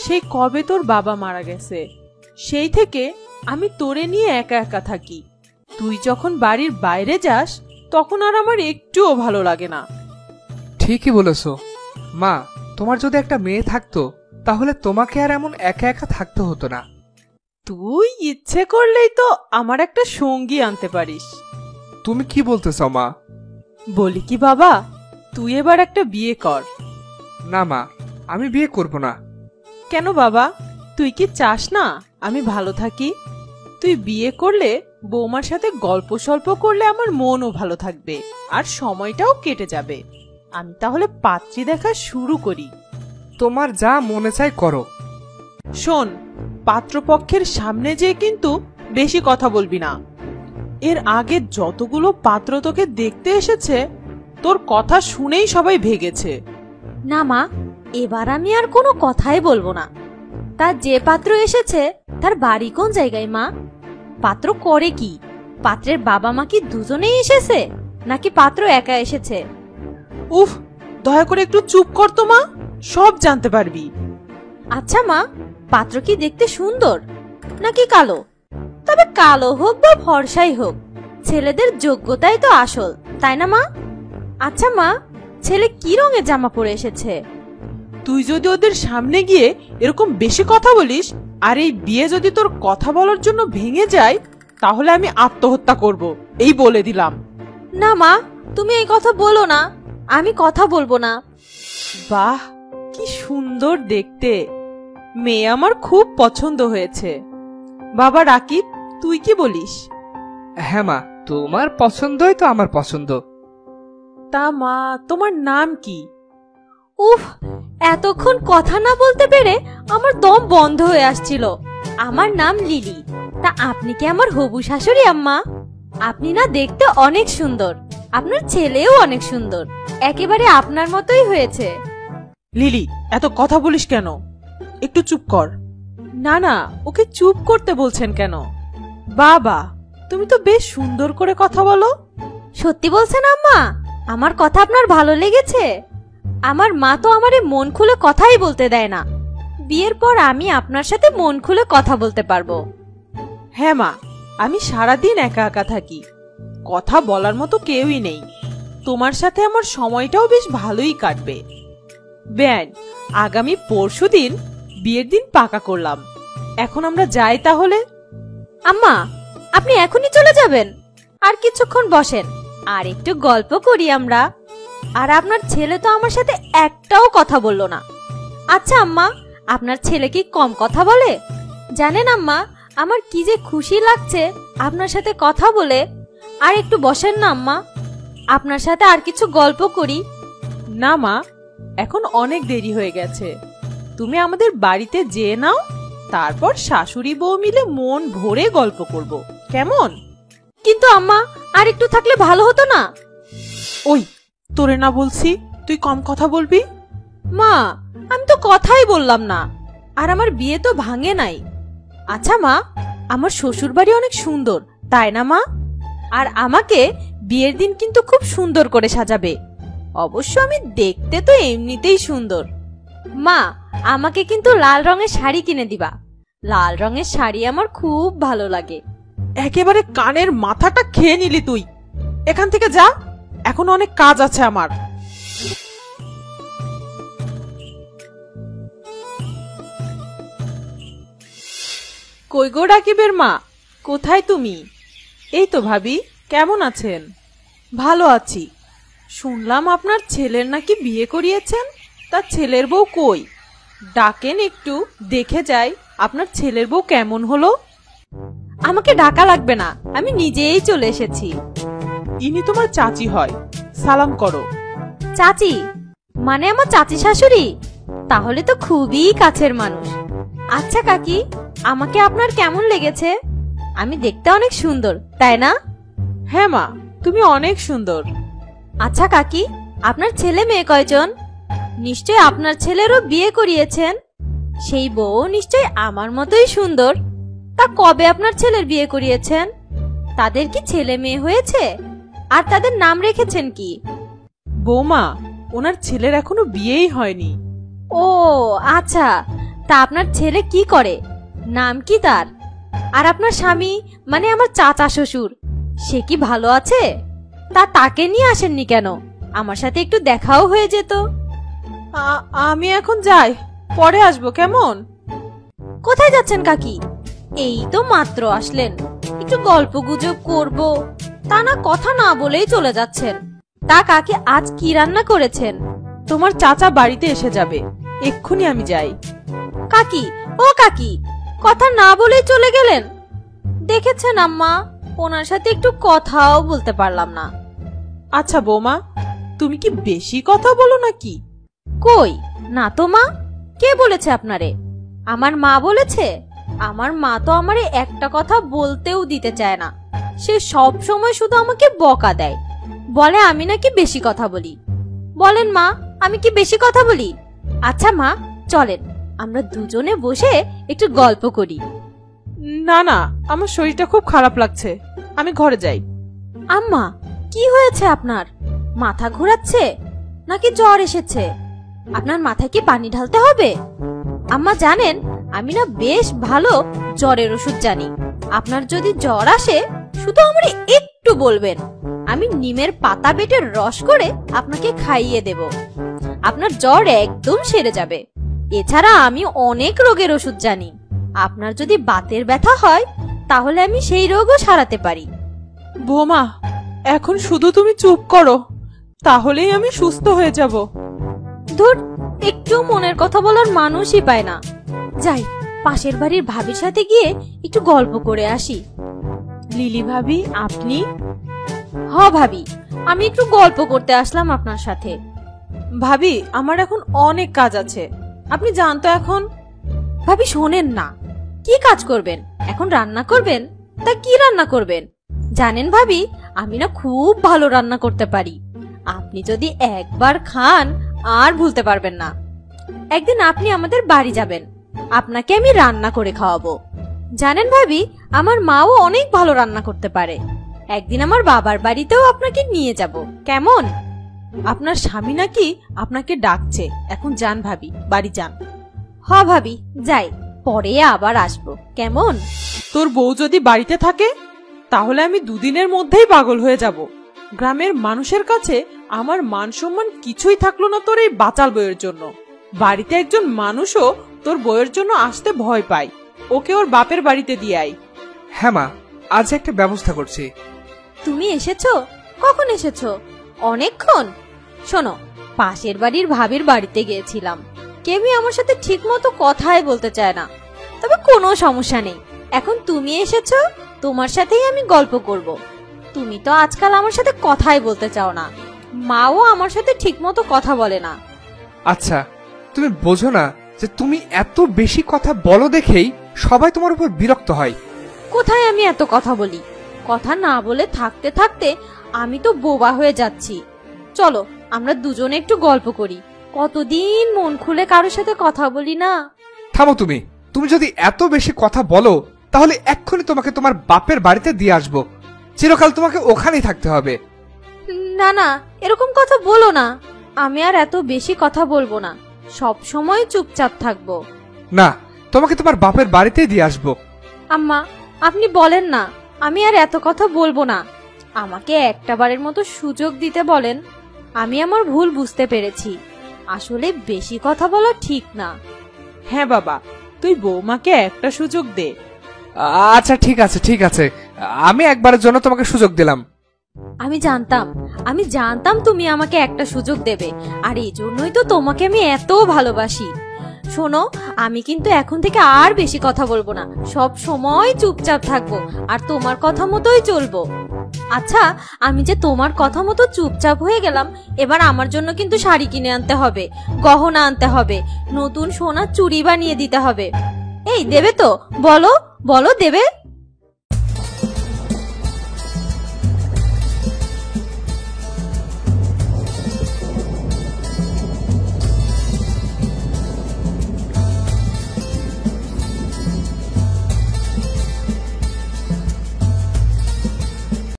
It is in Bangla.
সেই কবে তোর বাবা মারা গেছে, সেই থেকে আমি তোরে নিয়ে একা একা থাকি। তুই যখন বাড়ির বাইরে যাস তখন আর আমার একটুও ভালো লাগে না। ঠিকই বলেছো মা, তোমার যদি একটা মেয়ে থাকতো তাহলে তোমাকে আর এমন একা একা থাকতে হতো না। তুই ইচ্ছে করলেই তো আমার একটা সঙ্গী আনতে পারিস। তুমি কি বলতে চাও মা? বলি কি বাবা, তুই এবার একটা বিয়ে কর। না মা, আমি বিয়ে করব না। কেন বাবা, তুই কি চাস না আমি ভালো থাকি? তুই বিয়ে করলে বৌমার সাথে গল্প সল্প করলে আমার মনও ভালো থাকবে আর সময়টাও কেটে যাবে। আমি তাহলে পাত্রী দেখা শুরু করি। তোমার যা মনে চায় করো। শোন, পাত্রপক্ষের সামনে যেয়ে কিন্তু বেশি কথা বলবি না। এর আগে যতগুলো পাত্র তোকে দেখতে এসেছে তোর কথা শুনেই সবাই ভেগেছে। না মা, এবার আমি আর কোনো কথাই বলবো না। তার যে পাত্র এসেছে তার বাড়ি কোন জায়গায় মা? পাত্র করে কি? পাত্রের বাবা মা কি দুজনেই এসেছে নাকি পাত্র একা এসেছে? উফ, দয়া করে একটু চুপ কর তো মা, সব জানতে পারবি। আচ্ছা মা, পাত্র কি দেখতে সুন্দর নাকি কালো? তবে কালো হোক বা ফর্সাই হোক, ছেলেদের যোগ্যতাই তো আসল, তাই না মা? আচ্ছা মা, ছেলে কি রঙের জামা পরে এসেছে? তুই যদি ওদের সামনে গিয়ে এরকম বেশি কথা বলিস আর এই বিয়ে যদি তোর কথা বলার জন্য ভেঙে যায় তাহলে আমি আত্মহত্যা করব, এই বলে দিলাম। না মা, তুমি এই কথা বলো না, আমি কথা বলবো না। বাহ, কি সুন্দর দেখতে, মেয়ে আমার খুব পছন্দ হয়েছে। বাবা রাকিব, তুই কি বলিস? হ্যাঁ মা, তোমার পছন্দই তো আমার পছন্দ। তা মা, তোমার নাম কি? উফ, এতক্ষণ কথা না বলতে পেরে আমার দম বন্ধ হয়ে আসছিল। আমার নাম লিলি। তা আপনি কি আমার হবু শাশুড়ি আম্মা? আপনি না দেখতে অনেক সুন্দর, আপনার ছেলেও অনেক সুন্দর, একেবারে আপনার মতোই হয়েছে। লিলি, এত কথা বলিস কেন? একটু চুপ কর। না না, ওকে চুপ করতে বলছেন কেন? বাবা, তুমি তো বেশ সুন্দর করে কথা বলো। সত্যি বলছেন আম্মা? আমার কথা আপনার ভালো লেগেছে? আমার মা তো আমারে মন খুলে কথাই বলতে দেয় না। বিয়ের পর আমি আপনার সাথে মন খুলে কথা বলতে পারবো। হ্যাঁ মা, আমি সারাদিন একা একা থাকি, কথা বলার মতো কেউই নেই। তোমার সাথে আমার সময়টাও বেশ ভালোই কাটবে। বেআইন, আগামী পরশুদিন বিয়ের দিন পাকা করলাম। এখন আমরা যাই তাহলে। আম্মা, আপনি এখনই চলে যাবেন? আর কিছুক্ষণ বসেন, আর একটু গল্প করি আমরা। আর আপনার ছেলে তো আমার সাথে একটাও কথা বললো না। আচ্ছা আম্মা, আপনার ছেলে কি কম কথা বলে? জানেন আম্মা, আমার কি যে খুশি লাগছে আপনার সাথে কথা বলে। আর একটু বসেন না আম্মা, আপনার সাথে আর কিছু গল্প করি। না মা, এখন অনেক দেরি হয়ে গেছে, তুমি আমাদের বাড়িতে যেয়ে নাও, তারপর শাশুড়ি বউ মিলে মন ভরে গল্প করব, কেমন? কিন্তু আম্মা, আর একটু থাকলে ভালো হতো না? ওই, তোরে না বলছি তুই কম কথা বলবি? মা, আমি তো কথাই বললাম না, আর আমার বিয়ে তো ভাঙে নাই। আচ্ছা মা, আমার শ্বশুর বাড়ি অনেক সুন্দর, তাই না মা? আর আমাকে বিয়ের দিন কিন্তু খুব সুন্দর করে সাজাবে। অবশ্য আমি দেখতে তো এমনিতেই সুন্দর। মা, আমাকে কিন্তু লাল রঙের শাড়ি কিনে দিবা। লাল রঙের শাড়ি আমার খুব ভালো লাগে। একেবারে কানের মাথাটা খেয়ে নিলি তুই। এখান থেকে যা, এখন অনেক কাজ আছে আমার। কই গো রাকিবের মা, কোথায় তুমি? এই তো ভাবি, কেমন আছেন? ভালো আছি। শুনলাম আপনার ছেলের নাকি বিয়ে করিয়েছেন, তার ছেলের বউ কই? ডাকেন একটু, দেখে যাই আপনার ছেলের বউ কেমন হলো। আমাকে ডাকা লাগবে না, আমি নিজেই চলে এসেছি। ইনি তোমার চাচি হয়, সালাম করো। চাচি মানে আমার চাচি শাশুড়ি? তাহলে তো খুবই কাছের মানুষ। আচ্ছা কাকি, আমাকে আপনার কেমন লেগেছে? আমি দেখতে অনেক সুন্দর, তাই না? হ্যাঁ মা, তুমি অনেক সুন্দর। আচ্ছা কাকি, আপনার ছেলে মেয়ে কয়জন? নিশ্চয় আপনার ছেলেরও বিয়ে করিয়েছেন, সেই বউ নিশ্চয় আমার মতোই সুন্দর। তা কবে আপনার ছেলের বিয়ে করিয়েছেন? তাদের কি ছেলে মেয়ে হয়েছে? আর তাদের নাম রেখেছেন কি? বৌমা, ওনার ছেলের এখনো বিয়েই হয়নি। ও আচ্ছা, তা আপনার ছেলে কি করে, নাম কি তার? আর আপনার স্বামী মানে আমার চাচা শ্বশুর, সে কি ভালো আছে? তাকে নিয়ে আসেননি কেন? আমার সাথে একটু দেখাও হয়ে যেত। আমি এখন যাই, পরে আসবো কেমন? কোথায় যাচ্ছেন কাকি? এই তো মাত্র আসলেন, একটু গল্প গুজব করবো, তা না, কথা না বলেই চলে যাচ্ছেন। তা কাকি আজ কি রান্না করেছেন? তোমার চাচা বাড়িতে এসে যাবে, এক্ষুনি আমি যাই। কাকি, ও কাকি, কথা না বলেই চলে গেলেন। দেখেছেন আম্মা, ওনার সাথে একটু কথাও বলতে পারলাম না। আচ্ছা বৌমা, তুমি কি বেশি কথা বলো নাকি? কই না তো মা, কে বলেছে আপনারে? আমার মা বলেছে? আমার মা তো আমারে একটা কথা বলতেও দিতে চায় না, সে সব সময় শুধু আমাকে বকা দেয়, বলে আমি নাকি বেশি কথা বলি। বলেন মা, আমি কি বেশি কথা বলি? আচ্ছা মা, চলেন আমরা দুজনে বসে একটু গল্প করি। না না, আমার শরীরটা খুব খারাপ লাগছে, আমি ঘরে যাই। আম্মা, কি হয়েছে আপনার? মাথা ঘোরাচ্ছে নাকি জ্বর এসেছে? আপনার মাথায় কি পানি ঢালতে হবে? আম্মা জানেন, আমি না বেশ ভালো জ্বরের ওষুধ জানি। আপনার যদি জ্বর আসে শুধু আমারে একটু বলবেন, আমি নিমের পাতা বেটে রস করে আপনাকে খাইয়ে দেব, আপনার জ্বর একদম সেরে যাবে। এছাড়া আমি অনেক রোগের ওষুধ জানি। আপনার যদি বাতের ব্যথা হয় তাহলে আমি সেই রোগও সারাতে পারি। বৌমা, এখন শুধু তুমি চুপ করো, তাহলেই আমি সুস্থ হয়ে যাব। ধুর, একটু মনের কথা বলার মানুষই পায় না। যাই, পাশের বাড়ির ভাবির সাথে গিয়ে একটু গল্প করে আসি। লিলি ভাবি, আপনি? হ ভাবি, আমি একটু গল্প করতে আসলাম আপনার সাথে। ভাবি, আমার এখন অনেক কাজ আছে, আপনি যান তো এখন। ভাবি শোনেন না, কি কাজ করবেন? এখন রান্না করবেন? তা কি রান্না করবেন? জানেন ভাবি, আমি না খুব ভালো রান্না করতে পারি, আপনি যদি একবার খান আর ভুলতে পারবেন না। একদিন আপনি আমাদের বাড়ি যাবেন, আপনাকে আমি রান্না করে খাওয়াবো। জানেন ভাবি, আমার মাও অনেক ভালো রান্না করতে পারে, একদিন আমার বাবার বাড়িতেও আপনাকে নিয়ে যাব, কেমন? আপনার স্বামী নাকি আপনাকে ডাকছে, এখন যান ভাবি, বাড়ি যান। হ ভাবি, যাই, পরে আবার আসবো, কেমন? তোর বউ যদি বাড়িতে থাকে তাহলে আমি দুদিনের মধ্যেই পাগল হয়ে যাব। গ্রামের মানুষের কাছে আমার মান সম্মান কিছুই থাকলো না তোর এই বাচাল বউয়ের জন্য। বাড়িতে একজন মানুষও তোর বউয়ের জন্য আসতে ভয় পায়, ওকে ওর বাপের বাড়িতে দিয়ে আয়। হ্যাঁ মা, আজ একটা ব্যবস্থা করছি। তুমি এসেছো? কখন এসেছো? অনেকক্ষণ। শোনো, পাশের বাড়ির ভাবির বাড়িতে গিয়েছিলাম, কেউই আমার সাথে ঠিক মতো কথাই বলতে চায় না, তবে কোনো সমস্যা নেই, এখন তুমি এসেছো, তোমার সাথেই আমি গল্প করব। তুমি তো আজকাল আমার সাথে কথাই বলতে চাও না, মাও আমার সাথে ঠিক মতো কথা বলে না। আচ্ছা, তুমি বোঝো না যে তুমি এত বেশি কথা বলো দেখেই সবাই তোমার উপর বিরক্ত হয়। কোথায় আমি এত কথা বলি? কথা না বলে থাকতে থাকতে আমি তো বোবা হয়ে যাচ্ছি। চলো আমরা দুজনে একটু গল্প করি, কতদিন মন খুলে কারোর সাথে কথা বলি না। থামো তুমি, তুমি যদি এত বেশি কথা বলো তাহলে এক্ষুনি তোমাকে তোমার বাপের বাড়িতে দিয়ে আসবো, চিরকাল তোমাকে ওখানেই থাকতে হবে। না না, এরকম কথা বলো না, আমি আর এত বেশি কথা বলবো না, সব সময় চুপচাপ থাকবো। না, তোমাকে তোমার বাপের বাড়িতেই দিয়ে আসবো। আম্মা, আপনি বলেন না, আমি আর এত কথা বলবো না, আমাকে একটাবারের মতো সুযোগ দিতে বলেন। আমি আমার ভুল বুঝতে পেরেছি, আসলে বেশি কথা বলা ঠিক না। হ্যাঁ বাবা, তুই বৌমাকে একটা সুযোগ দে। আচ্ছা ঠিক আছে ঠিক আছে, আমি একবারের জন্য তোমাকে সুযোগ দিলাম। আমি জানতাম তুমি আমাকে একটা সুযোগ দেবে, আর এই জন্যই তো তোমাকে আমি এত ভালোবাসি। শোনো, আমি কিন্তু এখন থেকে আর বেশি কথা বলবো না, সব সময় চুপচাপ থাকবো আর তোমার কথা মতোই চলবো। আচ্ছা, আমি যে তোমার কথা মতো চুপচাপ হয়ে গেলাম, এবার আমার জন্য কিন্তু শাড়ি কিনে আনতে হবে, গহনা আনতে হবে, নতুন সোনার চুড়ি বানিয়ে দিতে হবে। এই দেবে তো? বলো বলো, দেবে?